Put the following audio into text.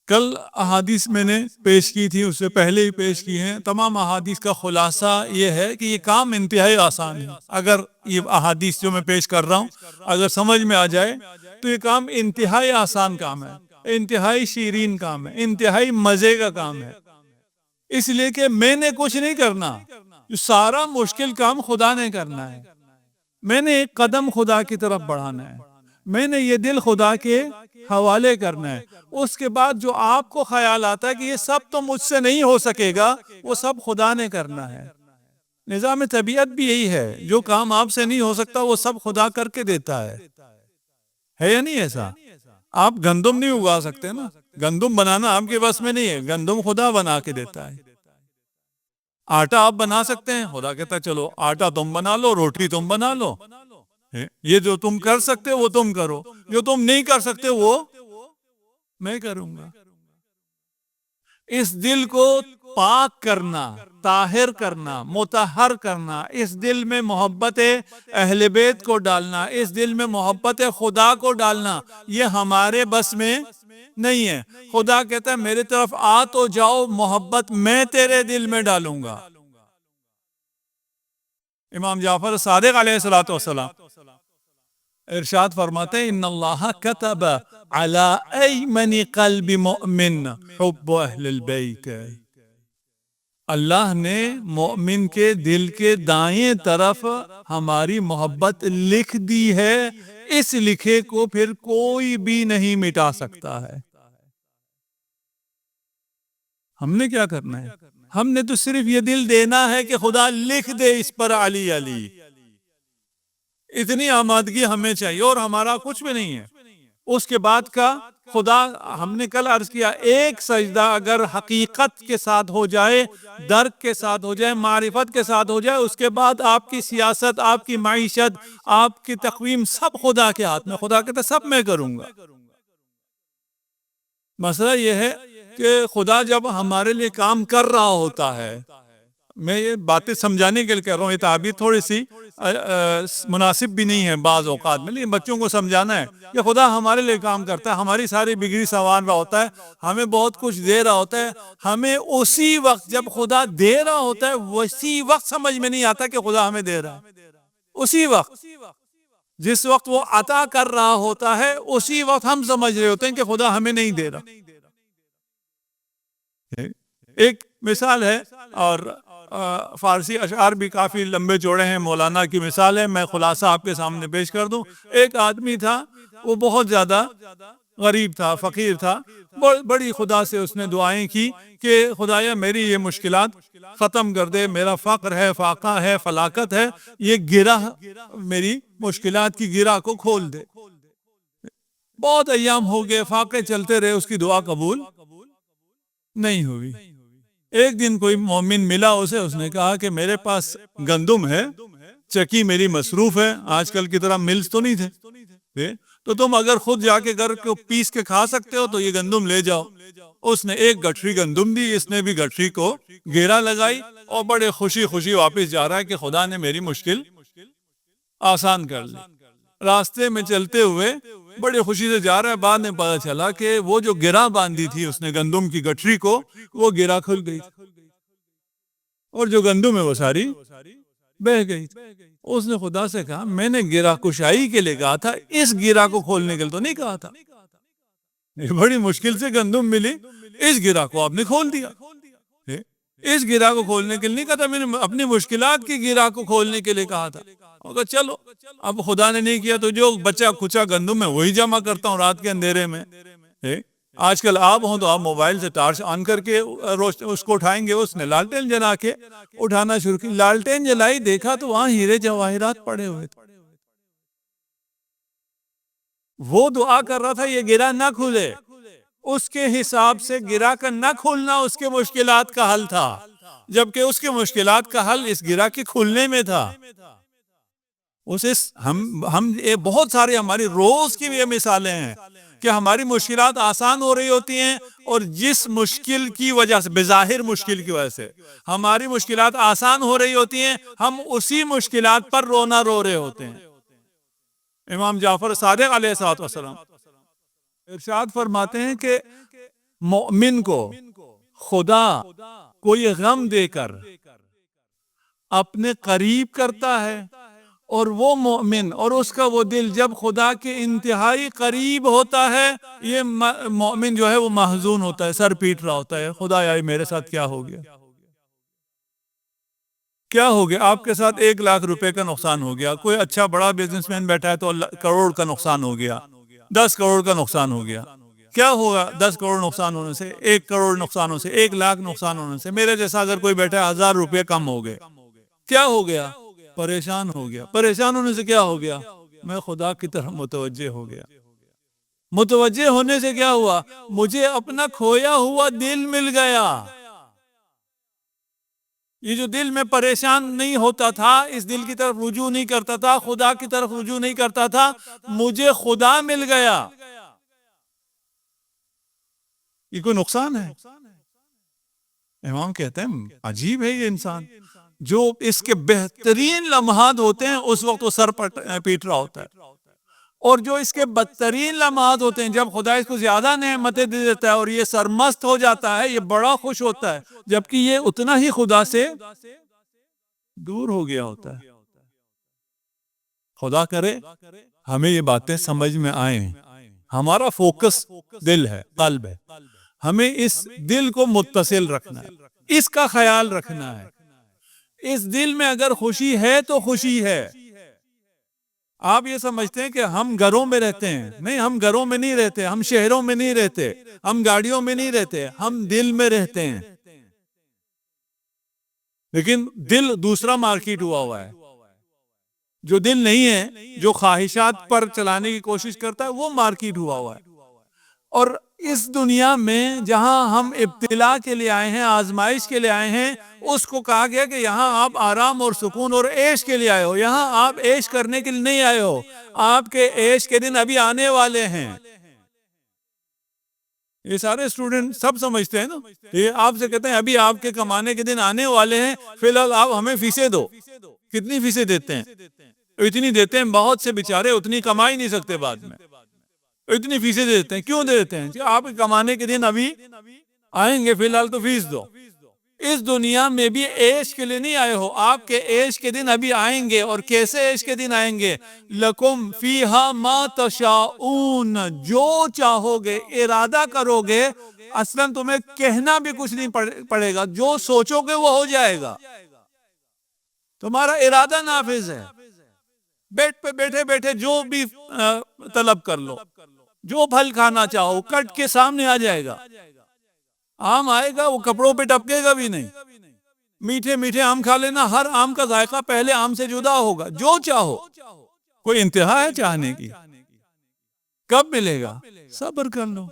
کل احادیث میں نے پیش کی تھی، اس سے پہلے ہی پیش کی ہیں. تمام احادیث کا خلاصہ یہ ہے کہ یہ کام انتہائی آسان ہے. اگر یہ احادیث جو میں پیش کر رہا ہوں اگر سمجھ میں آ جائے تو یہ کام انتہائی آسان کام ہے، انتہائی شیرین کام ہے، انتہائی مزے کا کام ہے. اس لیے کہ میں نے کچھ نہیں کرنا، جو سارا مشکل کام خدا نے کرنا ہے. میں نے ایک قدم خدا کی طرف بڑھانا ہے، میں نے یہ دل خدا کے حوالے کرنا ہے. اس کے بعد جو آپ کو خیال آتا ہے کہ یہ سب تو مجھ سے نہیں ہو سکے گا، وہ سب خدا نے کرنا ہے. نظام طبیعت بھی یہی ہے، جو کام آپ سے نہیں ہو سکتا وہ سب خدا کر کے دیتا ہے یا نہیں ایسا؟ آپ گندم نہیں اگا سکتے نا، گندم بنانا آپ کے بس میں نہیں ہے، گندم خدا بنا کے دیتا ہے. آٹا آپ بنا سکتے ہیں، خدا کہتا ہے چلو آٹا تم بنا لو، روٹی تم بنا لو. یہ جو تم کر سکتے وہ تم کرو، جو تم نہیں کر سکتے وہ میں کروں گا. اس دل کو پاک کرنا، طاہر کرنا، مطہر کرنا، اس دل میں محبت اہل بیت کو ڈالنا، اس دل میں محبت خدا کو ڈالنا، یہ ہمارے بس میں نہیں ہے. خدا کہتا ہے میرے طرف آ تو جاؤ، محبت میں تیرے دل میں ڈالوں گا. امام جعفر صادق علیہ الصلوۃ والسلام ارشاد فرماتے ہیں ان اللہ کتب علی ایمن قلب مؤمن حب اہل البیت. اللہ نے مومن کے دل کے دائیں طرف ہماری محبت لکھ دی ہے، اس لکھے کو پھر کوئی بھی نہیں مٹا سکتا ہے. ہم نے کیا کرنا ہے؟ ہم نے تو صرف یہ دل دینا ہے کہ خدا لکھ دے اس پر علی علی. اتنی آمادگی ہمیں چاہیے اور ہمارا کچھ بھی نہیں ہے. اس کے بعد کا خدا، ہم نے کل عرض کیا، ایک سجدہ اگر حقیقت کے ساتھ ہو جائے، درک کے ساتھ ہو جائے، معرفت کے ساتھ ہو جائے، اس کے بعد آپ کی سیاست، آپ کی معیشت، آپ کی تقویم سب خدا کے ہاتھ میں. خدا کہتا ہے سب میں کروں گا. مسئلہ یہ ہے کہ خدا جب ہمارے لیے کام کر رہا ہوتا ہے، میں یہ باتیں سمجھانے کے لیے کہہ رہا ہوں، یہ تعبیر تھوڑی سی مناسب بھی نہیں ہے بعض اوقات میں، لیکن بچوں کو سمجھانا ہے کہ خدا ہمارے لیے کام کرتا ہے، ہماری ساری بگڑی سنوار رہا ہوتا ہے، ہمیں بہت کچھ دے رہا ہوتا ہے. ہمیں اسی وقت جب خدا دے رہا ہوتا ہے اسی وقت سمجھ میں نہیں آتا کہ خدا ہمیں دے رہا ہے. اسی وقت جس وقت وہ عطا کر رہا ہوتا ہے اسی وقت ہم سمجھ رہے ہوتے ہیں کہ خدا ہمیں نہیں دے رہا. ایک مثال ہے، اور فارسی اشعار بھی کافی لمبے چوڑے ہیں، مولانا کی مثال ہے، میں خلاصہ آپ کے سامنے پیش کر دوں. ایک آدمی تھا، وہ بہت زیادہ غریب تھا، فقیر تھا. بڑی خدا سے اس نے دعائیں کی کہ خدایا میری یہ مشکلات ختم کر دے، میرا فقر ہے، فاقہ ہے، فلاکت ہے، یہ گرہ، میری مشکلات کی گرہ کو کھول دے. بہت ایام ہو گئے، فاقے چلتے رہے، اس کی دعا قبول نہیں ہوئی. ایک دن کوئی مومن ملا اسے، اس نے کہا کہ میرے پاس گندم ہے، چکی میری مصروف ہے، آج کل کی طرح ملز تو نہیں تھے، تو تم اگر خود جا کے گھر کو پیس کے کھا سکتے ہو تو یہ گندم لے جاؤ. اس نے ایک گٹھری گندم دی، اس نے بھی گٹھری کو گیرا لگائی اور بڑے خوشی خوشی واپس جا رہا ہے کہ خدا نے میری مشکل آسان کر لی. راستے میں چلتے ہوئے بڑی خوشی سے جا رہا ہے، بعد میں پتا چلا کہ وہ جو گرہ باندھی تھی اس نے گندم کی گٹھری کو، وہ گرہ کھل گئی اور جو گندم ہے وہ ساری بہہ گئی. اس نے خدا سے کہا میں نے گرہ کشائی کے لیے کہا تھا، اس گرہ کو کھولنے کے لیے تو نہیں کہا تھا. بڑی مشکل سے گندم ملی، اس گرہ کو آپ نے کھول دیا. اس گرہ کو کھولنے کے لیے نہیں کہا تھا، میں نے اپنی مشکلات کی گرہ کو کھولنے کے لیے کہا تھا. چلو اب خدا نے نہیں کیا تو جو بچا کچا گندم ہے وہی جمع کرتا ہوں رات کے اندھیرے میں. آج کل آپ ہوں تو آپ موبائل سے ٹارچ آن کر کے اس کو اٹھائیں گے. اس نے لالٹین جلا کے اٹھانا شروع کی، لالٹین جلائی، دیکھا تو وہاں ہیرے جواہرات پڑے ہوئے تھے. وہ دعا کر رہا تھا یہ گرہ نہ کھلے، اس کے حساب سے گرہ کا نہ کھلنا اس کے مشکلات کا حل تھا، جبکہ اس کے مشکلات کا حل اس گرہ کے کھلنے میں تھا. ہم بہت سارے ہماری روز کی بھی مثالیں ہیں کہ ہماری مشکلات آسان ہو رہی ہوتی ہیں، اور جس مشکل کی وجہ سے، بظاہر مشکل کی وجہ سے ہماری مشکلات آسان ہو رہی ہوتی ہیں، ہم اسی مشکلات پر رونا رو رہے ہوتے ہیں. امام جعفر صادق علیہ الصلوۃ والسلام ارشاد فرماتے ہیں کہ مومن کو خدا کوئی غم دے کر اپنے قریب کرتا ہے، اور وہ مومن اور اس کا وہ دل جب خدا کے انتہائی قریب ہوتا ہے، یہ مومن جو ہے وہ محزون ہوتا ہے، سر پیٹ رہا ہوتا ہے، خدا یا میرے ساتھ کیا ہو گیا، کیا ہو گیا؟ آپ کے ساتھ 1,00,000 روپے کا نقصان ہو گیا، کوئی اچھا بڑا بزنس مین بیٹھا ہے تو کروڑ کا نقصان ہو گیا، 10 کروڑ کا نقصان ہو گیا، کیا ہوگا 10 کروڑ نقصان ہونے سے، 1 کروڑ نقصان ہونے سے، 1,00,000 نقصان ہونے سے؟ میرے جیسا اگر کوئی بیٹھا ہے 1,000 روپے کم ہو گئے، کیا ہو گیا؟ پریشان ہو گیا۔ پریشان ہونے سے کیا ہو گیا؟ میں خدا کی طرف متوجہ ہو گیا۔ متوجہ ہونے سے کیا ہوا؟ مجھے اپنا کھویا ہوا دل مل گیا۔ یہ جو دل میں پریشان نہیں ہوتا تھا، اس دل کی طرف رجوع نہیں کرتا تھا، خدا کی طرف رجوع نہیں کرتا تھا، مجھے خدا مل گیا۔ یہ کوئی نقصان ہے؟ امام کہتے ہیں عجیب ہے یہ انسان، جو اس کے بہترین لمحات ہوتے ہیں اس وقت وہ سر پیٹ رہا ہوتا ہے، اور جو اس کے بدترین لمحات ہوتے ہیں جب خدا اس کو زیادہ نعمتیں دے دیتا ہے اور یہ سرمست ہو جاتا ہے، یہ بڑا خوش ہوتا ہے، جبکہ یہ اتنا ہی خدا سے دور ہو گیا ہوتا ہے۔ خدا کرے ہمیں یہ باتیں سمجھ میں آئیں۔ ہمارا فوکس دل ہے، قلب ہے، ہمیں اس دل کو متصل رکھنا ہے، اس کا خیال رکھنا ہے۔ اس دل میں اگر خوشی ہے تو خوشی ہے۔ آپ یہ سمجھتے ہیں کہ ہم گھروں میں رہتے ہیں، نہیں، ہم گھروں میں نہیں رہتے، ہم شہروں میں نہیں رہتے، ہم گاڑیوں میں نہیں رہتے، ہم دل میں رہتے ہیں۔ لیکن دل دوسرا مارکیٹ ہوا ہے۔ جو دل نہیں ہے، جو خواہشات پر چلانے کی کوشش کرتا ہے، وہ مارکیٹ ہوا ہے۔ اور اس دنیا میں جہاں ہم ابتلا کے لیے آئے ہیں، آزمائش کے لیے آئے ہیں، اس کو کہا گیا کہ یہاں آپ آرام اور سکون اور عیش کے لیے آئے ہو، یہاں آپ عیش کرنے کے لیے نہیں آئے ہو، آپ کے عیش کے دن ابھی آنے والے ہیں۔ یہ سارے اسٹوڈنٹ سب سمجھتے ہیں نا، یہ آپ سے کہتے ہیں ابھی آپ کے کمانے کے دن آنے والے ہیں، فی الحال آپ ہمیں فیسیں دو۔ کتنی فیسیں دیتے ہیں؟ اتنی دیتے ہیں، بہت سے بیچارے اتنی کما ہی نہیں سکتے بعد میں، اتنی فیسیں دیتے ہیں۔ کیوں دیتے ہیں؟ کہ آپ کے کمانے کے دن ابھی آئیں گے، فی الحال تو فیس دو۔ اس دنیا میں بھی عیش کے لیے نہیں آئے ہو، آپ کے عیش کے دن ابھی آئیں گے، اور کیسے عیش کے دن آئیں گے؟ لَكُمْ فِيهَا مَا تَشَاءُونَ، جو چاہو گے، ارادہ کرو گے، اصلاً تمہیں کہنا بھی کچھ نہیں پڑے گا، جو سوچو گے وہ ہو جائے گا، تمہارا ارادہ نافذ ہے۔ بیٹ پہ بیٹھے بیٹھے جو بھی طلب کر لو، جو پھل کھانا چاہو کٹ کے سامنے آ جائے گا۔ آم آئے گا، وہ کپڑوں پہ ٹپکے گا بھی نہیں۔ میٹھے میٹھے آم کھا لینا، ہر آم کا ذائقہ پہلے آم سے جدا ہوگا۔ جو چاہو، کوئی انتہا ہے چاہنے کی؟ کب ملے گا؟ صبر کر لو۔